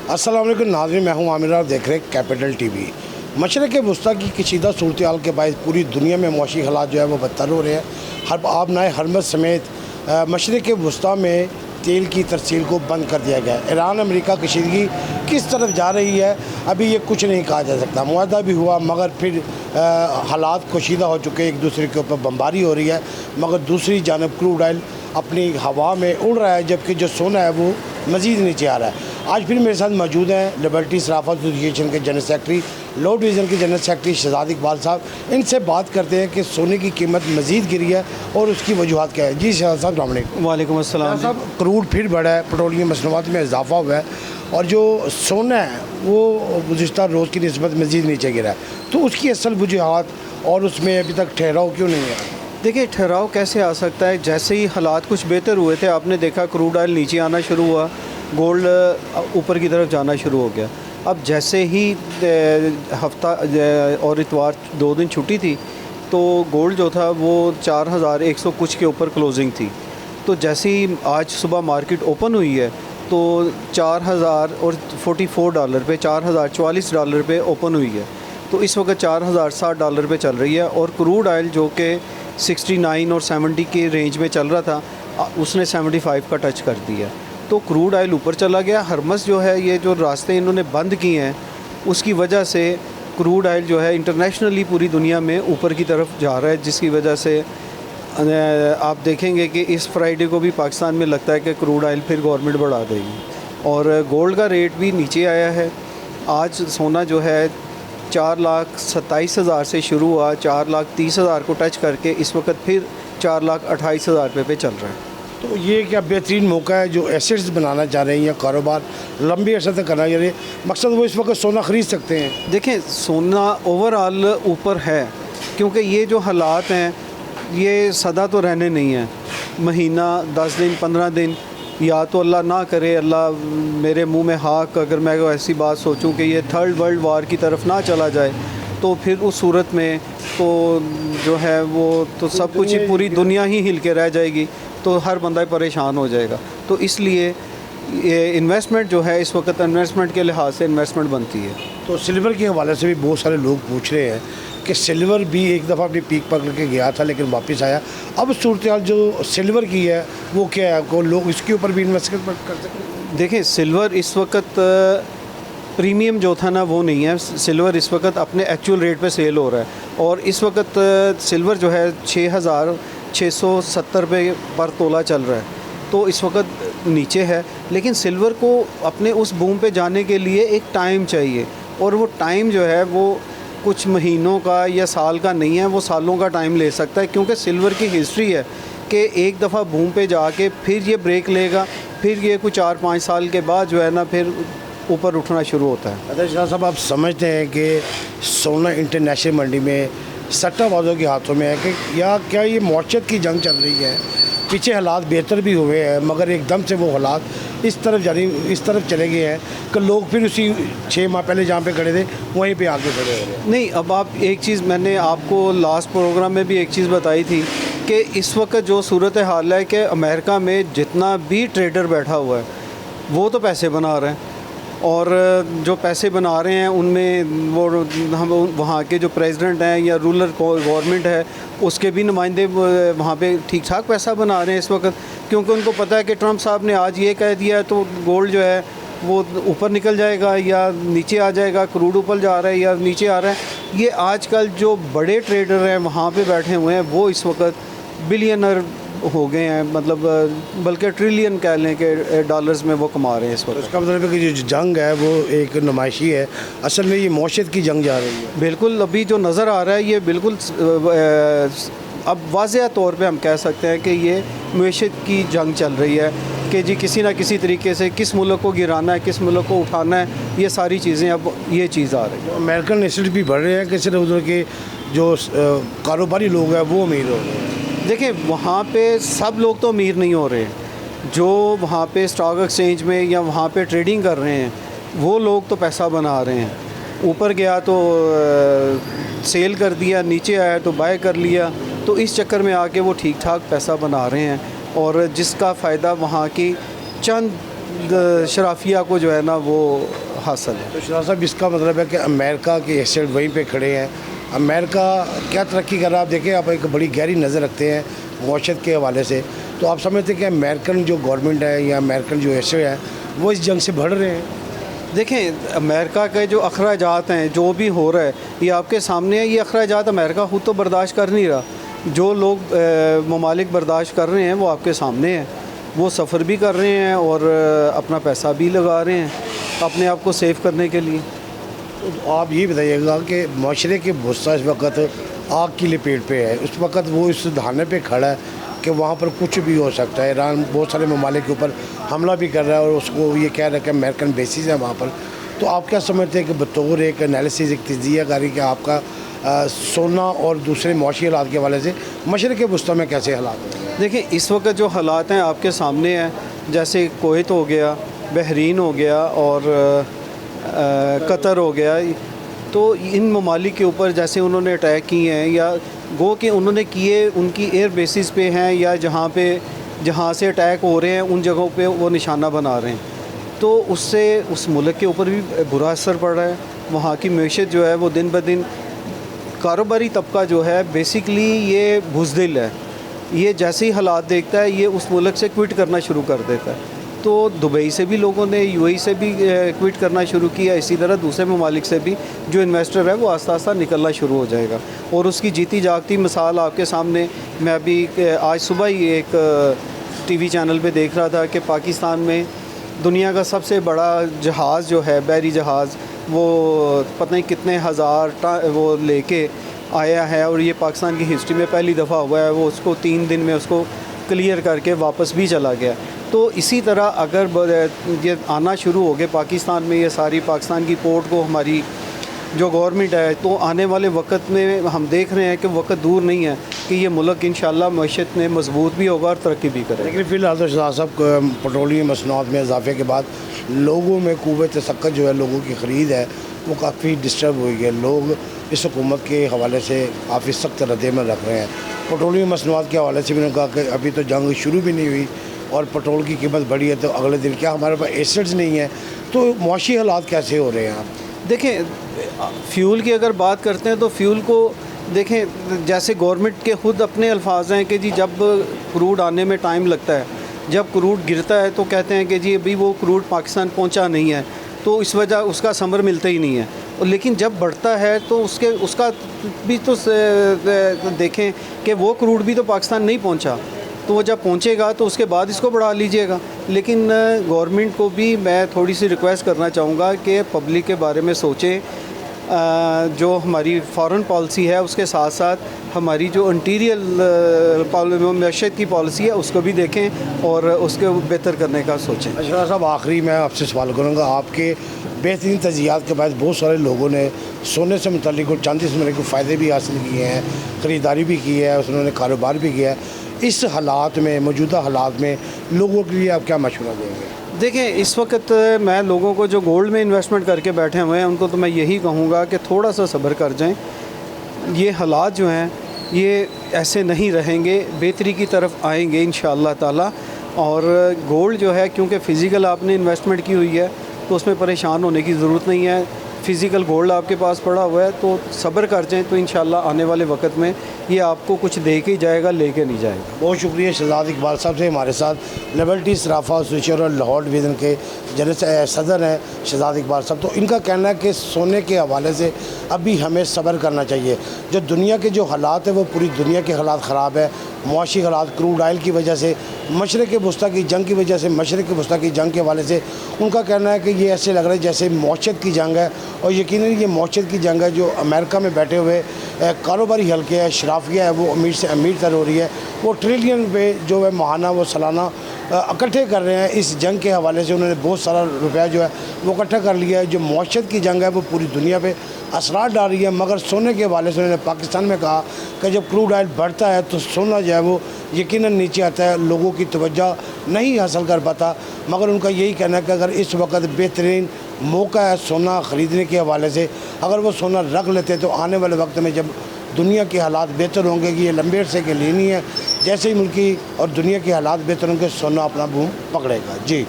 अस्सलाम वालेकुम नाज़रीन, मैं हूं आमिर, आप देख रहे हैं कैपिटल टीवी। मशरक़ वस्ता की कशीदा सूरत हाल के बायस पूरी दुनिया में मुआशी हालात जो है वो बदतर हो रहे हैं। आबनाए हरमज़ समेत मशरक़ वस्ता में तेल की तरसील को बंद कर दिया गया है। ईरान अमेरिका कशीदगी किस तरफ जा रही है अभी ये कुछ नहीं कहा जा सकता। मुआहदा भी हुआ मगर फिर हालात कशीदा हो चुके, एक दूसरे के ऊपर बमबारी हो रही है, मगर दूसरी जानब क्रूड ऑयल अपनी हवा में उड़ रहा है, जबकि जो सोना है वो मज़ीद नीचे आ रहा है। आज फिर मेरे साथ मौजूद हैं लिबर्टी सराफा एसोसिएशन के जनरल सेक्रेटरी, लॉ डिवीज़न के जनरल सेक्रेटरी शहजाद इकबाल साहब। इनसे बात करते हैं कि सोने की कीमत मज़ीद गिरी है और उसकी वजूहत क्या है। जी शहजाद साहब, अस्सलाम वालेकुम। वालेकुम अस्सलाम साहब, क्रूड फिर बढ़ा है, पेट्रोलियम मसनूआत में इजाफा हुआ है और जो सोना है वो गुज़िश्ता रोज़ की निस्बत मज़ीद नीचे गिरा है, तो उसकी असल वजूहत और उसमें अभी तक ठहराव क्यों नहीं है? देखिए, ठहराव कैसे आ सकता है? जैसे ही हालात कुछ बेहतर हुए थे, आपने देखा क्रूड ऑयल नीचे आना शुरू हुआ, गोल्ड ऊपर की तरफ जाना शुरू हो गया। अब जैसे ही हफ्ता और इतवार 2 दिन छुट्टी थी, तो गोल्ड जो था वो 4100 कुछ के ऊपर क्लोजिंग थी। तो जैसे ही आज सुबह मार्केट ओपन हुई है तो 4044 डॉलर पे, $4044 पे ओपन हुई है। तो इस वक्त $4060 पे चल रही है। और क्रूड ऑयल जो कि 69 और 70 के रेंज में चल रहा था, उसने 75 का टच कर दिया। तो क्रूड ऑयल ऊपर चला गया। हरमस जो है, ये जो रास्ते इन्होंने बंद किए हैं, उसकी वजह से क्रूड ऑयल जो है इंटरनेशनली पूरी दुनिया में ऊपर की तरफ जा रहा है, जिसकी वजह से आप देखेंगे कि इस फ्राइडे को भी पाकिस्तान में लगता है कि क्रूड ऑयल फिर गवर्नमेंट बढ़ा देगी। और गोल्ड का रेट भी नीचे आया है। आज सोना जो है 4,27,000 से शुरू हुआ, 4,30,000 को टच करके इस वक्त फिर 4,28,000 पे चल रहा है। तो ये क्या बेहतरीन मौका है जो एसेट्स बनाना चाह रहे हैं या कारोबार लंबी अर्से तक करना चाह रहे हैं, मकसद वो इस वक्त सोना ख़रीद सकते हैं? देखें, सोना ओवरऑल ऊपर है, क्योंकि ये जो हालात हैं ये सदा तो रहने नहीं है। महीना, 10 दिन, 15 दिन, या तो अल्लाह ना करे, अल्लाह मेरे मुंह में हाक, अगर मैं ऐसी बात सोचूं कि ये 3rd वर्ल्ड वार की तरफ ना चला जाए, तो फिर उस सूरत में तो जो है वो तो सब कुछ ही, पूरी दुनिया ही हिल के रह जाएगी, तो हर बंदा परेशान हो जाएगा। तो इसलिए ये इन्वेस्टमेंट जो है, इस वक्त इन्वेस्टमेंट के लिहाज से इन्वेस्टमेंट बनती है। तो सिल्वर के हवाले से भी बहुत सारे लोग पूछ रहे हैं कि सिल्वर भी एक दफ़ा अपनी पीक पकड़ के गया था लेकिन वापस आया। अब सूरत हाल जो सिल्वर की है वो क्या है, को लोग इसके ऊपर भी इन्वेस्टमेंट कर सकते हैं? देखें, सिल्वर इस वक्त प्रीमियम जो था ना वो नहीं है। सिल्वर इस वक्त अपने एक्चुअल रेट पे सेल हो रहा है, और इस वक्त सिल्वर जो है 6,670 रुपये पर तोला चल रहा है। तो इस वक्त नीचे है, लेकिन सिल्वर को अपने उस बूम पे जाने के लिए एक टाइम चाहिए, और वो टाइम जो है वो कुछ महीनों का या साल का नहीं है, वो सालों का टाइम ले सकता है, क्योंकि सिल्वर की हिस्ट्री है कि एक दफ़ा बूम पे जाके फिर ये ब्रेक लेगा, फिर ये कुछ 4-5 साल के बाद जो है ना फिर ऊपर उठना शुरू होता है। अच्छा शाह साहब, आप समझते हैं कि सोना इंटरनेशनल मंडी में सट्टाबाजों के हाथों में है कि या क्या ये मौशत की जंग चल रही है? पीछे हालात बेहतर भी हुए हैं मगर एकदम से वो हालात इस तरफ चले गए हैं कि लोग फिर उसी 6 माह पहले जहाँ पे खड़े थे वहीं पे आके खड़े हो रहे हैं। नहीं, अब आप एक चीज़, मैंने आपको लास्ट प्रोग्राम में भी एक चीज़ बताई थी कि इस वक्त जो सूरत हाल है कि अमेरिका में जितना भी ट्रेडर बैठा हुआ है वो तो पैसे बना रहे हैं, और जो पैसे बना रहे हैं उनमें वो हम वहाँ के जो प्रेसिडेंट हैं या रूलर गवर्नमेंट है उसके भी नुमाइंदे वहाँ पे ठीक ठाक पैसा बना रहे हैं इस वक्त, क्योंकि उनको पता है कि ट्रंप साहब ने आज ये कह दिया तो गोल्ड जो है वो ऊपर निकल जाएगा या नीचे आ जाएगा, क्रूड ऊपर जा रहा है या नीचे आ रहा है। ये आजकल जो बड़े ट्रेडर हैं वहाँ पे बैठे हुए हैं वो इस वक्त बिलियनर हो गए हैं, मतलब बल्कि ट्रिलियन कह लें कि डॉलर्स में वो कमा रहे हैं इस वक्त। इसका मतलब है कि जो जंग है वो एक नुमाइशी है, असल में ये मौशत की जंग जा रही है। बिल्कुल, अभी जो नज़र आ रहा है ये बिल्कुल अब वाज़ेह तौर पे हम कह सकते हैं कि ये मईशत की जंग चल रही है कि जी किसी ना किसी तरीके से किस मुल्क को गिराना है, किस मुल्क को उठाना है, ये सारी चीज़ें अब ये चीज़ आ रही है। अमेरिकन एसेट भी बढ़ रहे हैं कि सिर्फ उधर के जो कारोबारी लोग हैं वो अमीर हो रहे हैं? देखिए, वहाँ पे सब लोग तो अमीर नहीं हो रहे हैं। जो वहाँ पे स्टॉक एक्सचेंज में या वहाँ पे ट्रेडिंग कर रहे हैं वो लोग तो पैसा बना रहे हैं। ऊपर गया तो सेल कर दिया, नीचे आया तो बाय कर लिया, तो इस चक्कर में आके वो ठीक ठाक पैसा बना रहे हैं, और जिसका फ़ायदा वहाँ की चंद शराफिया को जो है ना वो हासिल है। तो शराब साहब इसका मतलब है कि अमेरिका के एसेट वहीं पे खड़े हैं। अमेरिका क्या तरक्की कर रहा है, आप देखें, आप एक बड़ी गहरी नज़र रखते हैं मौशत के हवाले से, तो आप समझते हैं कि अमेरिकन जो गवर्नमेंट है या अमेरिकन जो एसेट है वो इस जंग से बढ़ रहे हैं? देखें, अमेरिका के जो अखराजात हैं, जो भी हो रहा है ये आपके सामने है। ये अखराजात अमेरिका खुद तो बर्दाश्त कर नहीं रहा, जो लोग ममालिक बर्दाश्त कर रहे हैं वो आपके सामने है। वो सफ़र भी कर रहे हैं और अपना पैसा भी लगा रहे हैं अपने आप को सेव करने के लिए। तो आप ये बताइएगा कि माशरे के गुस्सा इस वक्त आग की लपेट पे है, उस वक्त वो इस धारणे पे खड़ा है कि वहाँ पर कुछ भी हो सकता है। ईरान बहुत सारे ममालिक के ऊपर हमला भी कर रहा है और उसको ये कह रहा है कि अमेरिकन बेसिस है वहाँ पर। तो आप क्या समझते हैं कि बतौर एक एनालिसिस, एक तजिया कारी कि आपका सोना और दूसरे मुआशी हालात के हवाले से मशरक़ वस्ती में कैसे हालात हैं? देखिए, इस वक्त जो हालात हैं आपके सामने हैं, जैसे कोवैत हो गया, बहरीन हो गया और कतर हो गया, तो इन ममालिक के ऊपर जैसे उन्होंने अटैक किए हैं या गो कि उन्होंने किए उनकी एयर बेसिस पे हैं या जहाँ से अटैक हो रहे हैं उन जगहों पे वो निशाना बना रहे हैं, तो उससे उस मुल्क के ऊपर भी बुरा असर पड़ रहा है। वहाँ की मैशत जो है वो दिन ब दिन, कारोबारी तबका जो है बेसिकली ये बुज़दिल है, ये जैसे ही हालात देखता है ये उस मुल्क से क्विट करना शुरू कर देता है। तो दुबई से भी लोगों ने, यूएई से भी क्विट करना शुरू किया, इसी तरह दूसरे ममालिक से भी जो इन्वेस्टर है वो आस्ता आस्ता निकलना शुरू हो जाएगा। और उसकी जीती जागती मिसाल आपके सामने, मैं अभी आज सुबह ही एक टीवी चैनल पे देख रहा था कि पाकिस्तान में दुनिया का सबसे बड़ा जहाज़ जो है, बहरी जहाज़, वो पता नहीं कितने हज़ार वो लेके आया है और ये पाकिस्तान की हिस्ट्री में पहली दफ़ा हुआ है। वो उसको 3 दिन में उसको क्लियर करके वापस भी चला गया। तो इसी तरह अगर ये आना शुरू हो गए पाकिस्तान में, ये सारी पाकिस्तान की पोर्ट को हमारी जो गवर्नमेंट है, तो आने वाले वक्त में हम देख रहे हैं कि वक्त दूर नहीं है कि ये मुल्क इंशाल्लाह मईशत में मजबूत भी होगा और तरक्की भी करेगा। लेकिन फ़िलहाल तो शाह साहब पेट्रोलियम मसनूआत में इजाफे के बाद लोगों में क़ुव्वत तसक्कुत जो है, लोगों की ख़रीद है वो काफ़ी डिस्टर्ब हुई है। लोग इस हुकूमत के हवाले से काफ़ी सख्त रद्द-ए-अमल रख रहे हैं। पेट्रोलियम मसनूआत के हवाले से भी उन्होंने कहा कि अभी तो जंग शुरू भी नहीं हुई और पेट्रोल की कीमत बढ़ी है, तो अगले दिन क्या हमारे पास एसेट्स नहीं है, तो मुआशी हालात कैसे हो रहे हैं? आप देखें, फ्यूल की अगर बात करते हैं तो फ्यूल को देखें, जैसे गवर्नमेंट के ख़ुद अपने अल्फाज हैं कि जी जब क्रूड आने में टाइम लगता है, जब क्रूड गिरता है तो कहते हैं कि जी अभी वो क्रूड पाकिस्तान पहुंचा नहीं है, तो इस वजह उसका समर मिलता ही नहीं है। और लेकिन जब बढ़ता है तो उसका भी तो देखें कि वो क्रूड भी तो पाकिस्तान नहीं पहुंचा, तो वो जब पहुंचेगा तो उसके बाद इसको बढ़ा लीजिएगा। लेकिन गवर्नमेंट को भी मैं थोड़ी सी रिक्वेस्ट करना चाहूँगा कि पब्लिक के बारे में सोचें। जो हमारी फॉरेन पॉलिसी है उसके साथ साथ हमारी जो इंटीरियर मैशत की पॉलिसी है उसको भी देखें और उसके बेहतर करने का सोचें। अशरफ साहब, आखिरी मैं आपसे सवाल करूँगा, आपके बेहतरीन तजियात के बाद बहुत सारे लोगों ने सोने से मुतल्लिक और चांदी से मुतल्लिक फ़ायदे भी हासिल किए हैं, ख़रीदारी भी की है, उन्होंने कारोबार भी किया है। इस हालात में, मौजूदा हालात में लोगों के लिए आप क्या मशवरा देंगे? देखें, इस वक्त मैं लोगों को जो गोल्ड में इन्वेस्टमेंट करके बैठे हुए हैं उनको तो मैं यही कहूँगा कि थोड़ा सा सब्र कर जाएं। ये हालात जो हैं ये ऐसे नहीं रहेंगे, बेहतरी की तरफ आएंगे इंशाअल्लाह ताला। और गोल्ड जो है, क्योंकि फ़िज़िकल आपने इन्वेस्टमेंट की हुई है तो उसमें परेशान होने की ज़रूरत नहीं है। फ़िज़िकल गोल्ड आपके पास पड़ा हुआ है तो सब्र कर जाएँ, तो इंशाअल्लाह आने वाले वक्त में ये आपको कुछ दे के जाएगा, लेके नहीं जाएगा। बहुत शुक्रिया शहजाद इकबाल साहब से हमारे साथ लिबर्टी सराफा एसोसिएशन और लाहौर डिवीज़न के जनरल सदर हैं शहजाद इकबाल साहब। तो इनका कहना है कि सोने के हवाले से अभी हमें सब्र करना चाहिए। जो दुनिया के जो हालात है वो पूरी दुनिया के हालात ख़राब है। मुआशी हालात, क्रूड ऑयल की वजह से, मशरक़ वस्ती की जंग की वजह से, मशरक़ वस्ती की जंग के हवाले से उनका कहना है कि ये ऐसे लग रहा है जैसे मौशत की जंग है। और यकीनन ये मौशत की जंग है। जो अमेरिका में बैठे हुए कारोबारी हल्के है, शराफिया है, वो अमीर से अमीर तर हो रही है। वो ट्रिलियन पे जो है माहाना वो सालाना इकट्ठे कर रहे हैं। इस जंग के हवाले से उन्होंने बहुत सारा रुपया जो है वो इकट्ठा कर लिया है। जो मौशत की जंग है वो पूरी दुनिया पे असरार डाल रही है। मगर सोने के हवाले से उन्होंने पाकिस्तान में कहा कि जब क्रूड ऑयल बढ़ता है तो सोना जो है वो यकीनन नीचे आता है, लोगों की तवज्जो नहीं हासिल कर पाता। मगर उनका यही कहना है कि अगर इस वक्त बेहतरीन मौका है सोना ख़रीदने के हवाले से, अगर वो सोना रख लेते तो आने वाले वक्त में जब दुनिया के हालात बेहतर होंगे, कि ये लंबे अरसे के लिए नहीं है, जैसे ही मुल्की और दुनिया के हालात बेहतर होंगे सोना अपना बूम पकड़ेगा। जी।